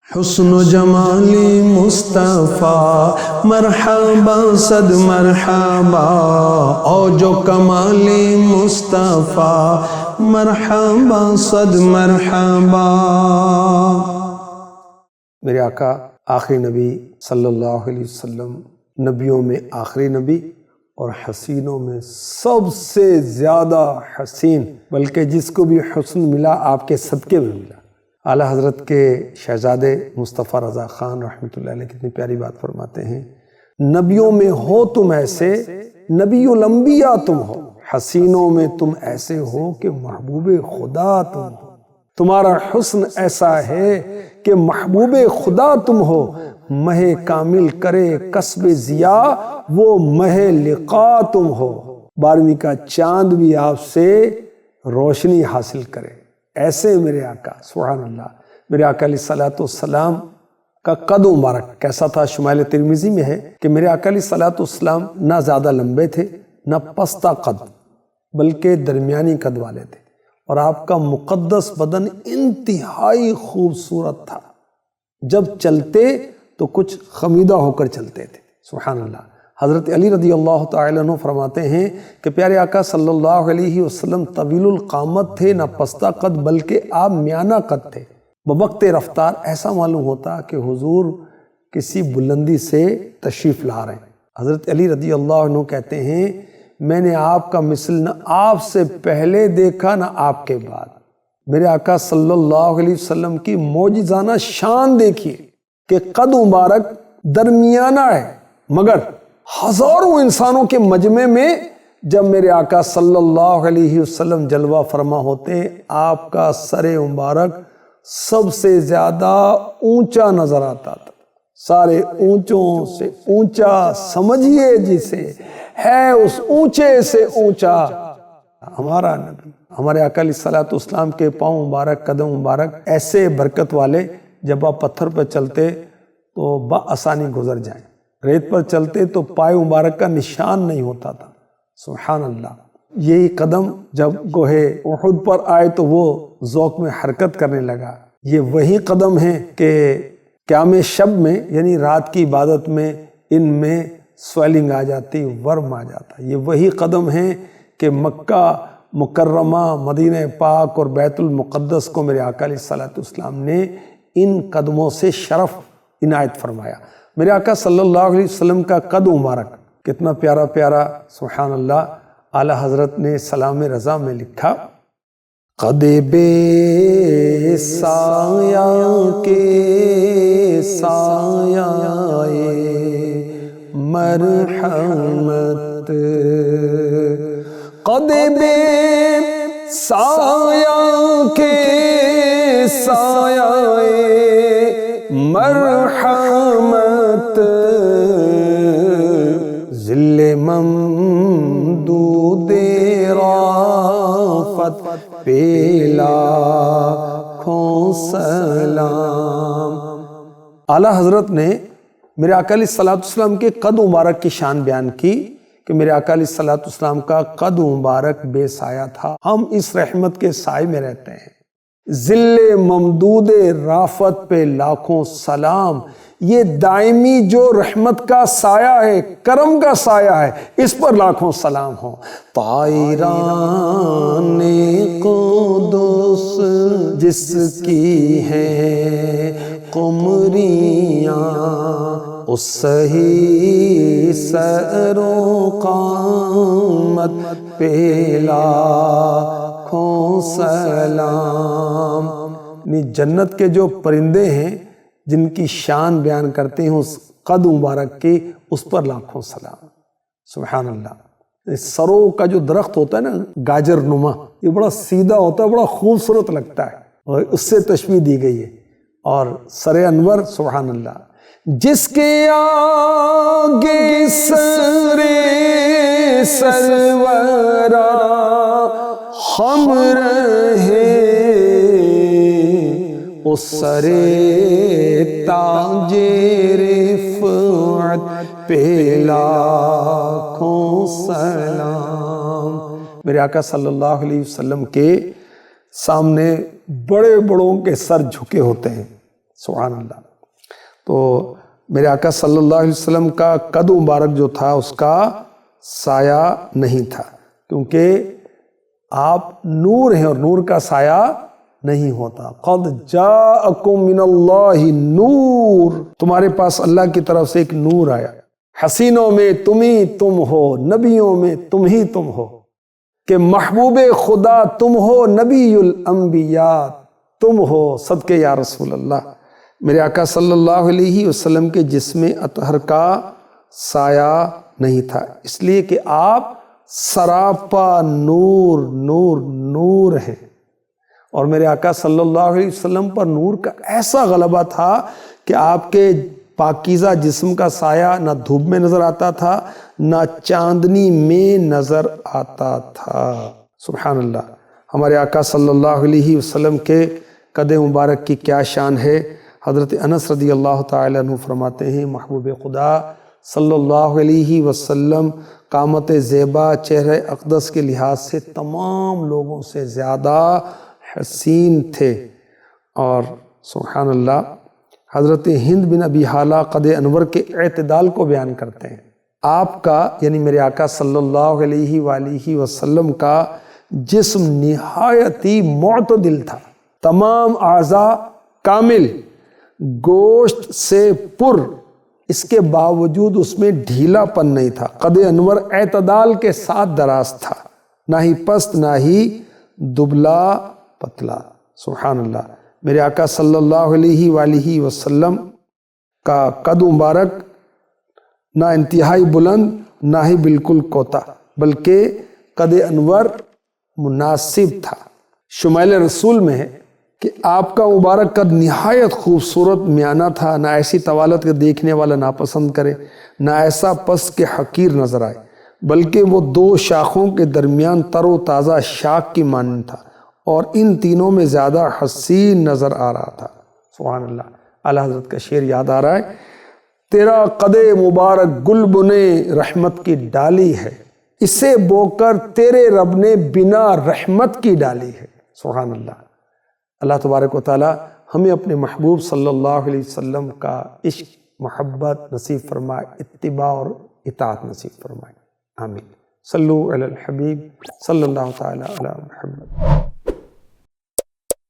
حسن و جمالی مصطفیٰ مرحبا صد مرحبا، اوج و کمالی مصطفیٰ مرحبا صد مرحبا۔ میرے آقا آخری نبی صلی اللہ علیہ وسلم نبیوں میں آخری نبی اور حسینوں میں سب سے زیادہ حسین، بلکہ جس کو بھی حسن ملا آپ کے صدقے میں ملا۔ اعلیٰ حضرت کے شہزادے مصطفیٰ رضا خان رحمۃ اللہ علیہ کتنی پیاری بات فرماتے ہیں، نبیوں میں ہو تم ایسے نبی الانبیاء تم ہو، حسینوں میں تم ایسے ہو کہ محبوب خدا تم ہو، تمہارا حسن ایسا ہے کہ محبوب خدا تم ہو، مہ کامل کرے کسب ضیا وہ مہ لقا تم ہو، 12ویں کا چاند بھی آپ سے روشنی حاصل کرے، ایسے میرے آقا سبحان اللہ۔ میرے آقا علیہ الصلوۃ والسلام کا قد مبارک کیسا تھا؟ شمائل ترمذی میں ہے کہ میرے آقا علیہ الصلوۃ والسلام نہ زیادہ لمبے تھے نہ پستہ قد، بلکہ درمیانی قد والے تھے، اور آپ کا مقدس بدن انتہائی خوبصورت تھا، جب چلتے تو کچھ خمیدہ ہو کر چلتے تھے سبحان اللہ۔ حضرت علی رضی اللہ تعالیٰ عنہ فرماتے ہیں کہ پیارے آقا صلی اللہ علیہ وسلم طویل القامت تھے، نہ پستہ قد بلکہ آپ میانہ قد تھے۔ بوقت رفتار ایسا معلوم ہوتا کہ حضور کسی بلندی سے تشریف لا رہے ہیں۔ حضرت علی رضی اللہ عنہ کہتے ہیں میں نے آپ کا مثل نہ آپ سے پہلے دیکھا نہ آپ کے بعد۔ میرے آقا صلی اللہ علیہ وسلم کی معجزانہ شان دیکھیے کہ قد مبارک درمیانہ ہے، مگر ہزاروں انسانوں کے مجمع میں جب میرے آقا صلی اللہ علیہ وسلم جلوہ فرما ہوتے، آپ کا سر مبارک سب سے زیادہ اونچا نظر آتا تھا، سارے اونچوں سے اونچا سمجھیے جسے ہے اس اونچے سے اونچا ہمارا نبی۔ ہمارے آقا علیہ الصلوۃ والسلام کے پاؤں مبارک، قدم مبارک ایسے برکت والے، جب آپ پتھر پر چلتے تو بآسانی گزر جائیں، ریت پر چلتے تو پائے مبارک کا نشان نہیں ہوتا تھا سبحان اللہ۔ یہی قدم جب گوہ احد پر آئے تو وہ ذوق میں حرکت کرنے لگا۔ یہ وہی قدم ہیں کہ قیام شب میں یعنی رات کی عبادت میں ان میں سویلنگ آ جاتی، ورم آ جاتا۔ یہ وہی قدم ہیں کہ مکہ مکرمہ، مدینہ پاک اور بیت المقدس کو میرے آقا علیہ الصلوۃ والسلام نے ان قدموں سے شرف عنایت فرمایا۔ میرے آقا صلی اللہ علیہ وسلم کا قد مبارک کتنا پیارا پیارا سبحان اللہ۔ اعلیٰ حضرت نے سلام رضا میں لکھا، قد بے سایہ کے سایہ مرحمت، قد بے سایہ کے سایہ مرحمت، ذل ممدود رافت پہ لاکھوں سلام۔ اعلیٰ حضرت نے میرے آقا علیہ الصلوۃ والسلام کے قد مبارک کی شان بیان کی کہ میرے آقا علیہ الصلوۃ والسلام کا قد مبارک بے سایہ تھا، ہم اس رحمت کے سائے میں رہتے ہیں۔ ذل ممدود رافت پہ لاکھوں سلام، یہ دائمی جو رحمت کا سایہ ہے، کرم کا سایہ ہے، اس پر لاکھوں سلام ہوں۔ طائران قدس جس کی ہے قمریاں، اس سہی سر و قامت پہ لاکھوں سلام۔ جنت کے جو پرندے ہیں جن کی شان بیان کرتے ہیں اس قد مبارک کی، اس پر لاکھوں سلام سبحان اللہ۔ سرو کا جو درخت ہوتا ہے نا گاجر نما، یہ بڑا سیدھا ہوتا ہے، بڑا خوبصورت لگتا ہے، اور اس سے تشبیہ دی گئی ہے۔ اور سر انور سبحان اللہ، جس کے آگے سر سرورا ہم رہے، اس سر تاج رفعت پہ لاکھوں سلام۔ میرے آقا صلی اللہ علیہ وسلم کے سامنے بڑے بڑوں کے سر جھکے ہوتے ہیں سبحان اللہ۔ تو میرے آقا صلی اللہ علیہ وسلم کا قد مبارک جو تھا اس کا سایہ نہیں تھا، کیونکہ آپ نور ہیں اور نور کا سایہ نہیں ہوتا۔ قد جاءکم من اللہ نور، تمہارے پاس اللہ کی طرف سے ایک نور آیا۔ حسینوں میں تم ہی تم ہو، نبیوں میں تم ہی تم ہو، کہ محبوب خدا تم ہو، نبی الانبیاء تم ہو، صدقے یا رسول اللہ۔ میرے آقا صلی اللہ علیہ وسلم کے جسم اطہر کا سایہ نہیں تھا، اس لیے کہ آپ سراپا نور نور نور ہیں، اور میرے آقا صلی اللہ علیہ وسلم پر نور کا ایسا غلبہ تھا کہ آپ کے پاکیزہ جسم کا سایہ نہ دھوپ میں نظر آتا تھا نہ چاندنی میں نظر آتا تھا۔ سبحان اللہ۔ ہمارے آقا صلی اللہ علیہ وسلم کے قد مبارک کی کیا شان ہے۔ حضرت انس رضی اللہ تعالیٰ عنہ فرماتے ہیں، محبوب خدا صلی اللہ علیہ وسلم قامت زیبا، چہرہ اقدس کے لحاظ سے تمام لوگوں سے زیادہ حسین تھے۔ اور سبحان اللہ، حضرت ہند بن ابی حالہ قد انور کے اعتدال کو بیان کرتے ہیں۔ آپ کا یعنی میرے آقا صلی اللہ علیہ وآلہ وسلم کا جسم نہایت ہی معتدل تھا، تمام اعضاء کامل، گوشت سے پر، اس کے باوجود اس میں ڈھیلا پن نہیں تھا۔ قد انور اعتدال کے ساتھ دراز تھا، نہ ہی پست نہ ہی دبلا پتلا۔ سبحان اللہ۔ میرے آقا صلی اللہ علیہ وآلہ وسلم کا قد مبارک نہ انتہائی بلند نہ ہی بالکل کوتا، بلکہ قد انور مناسب تھا۔ شمائل رسول میں ہے کہ آپ کا مبارک قد نہایت خوبصورت میانہ تھا، نہ ایسی طوالت کے دیکھنے والا ناپسند کرے، نہ ایسا پست کہ حقیر نظر آئے، بلکہ وہ دو شاخوں کے درمیان تر و تازہ شاخ کی مانند تھا، اور ان تینوں میں زیادہ حسین نظر آ رہا تھا۔ سبحان اللہ۔ اعلیٰ حضرت کا شعر یاد آ رہا ہے، تیرا قد مبارک گل بنے رحمت کی ڈالی ہے، اسے بو کر تیرے رب نے بنا رحمت کی ڈالی ہے۔ سبحان اللہ۔ اللہ تبارک و تعالی ہمیں اپنے محبوب صلی اللہ علیہ وسلم کا عشق، محبت نصیب فرمائے، اتباع اور اطاعت نصیب فرمائے، آمین۔ صلو علی الحبیب صلی اللہ تعالی علی محمد۔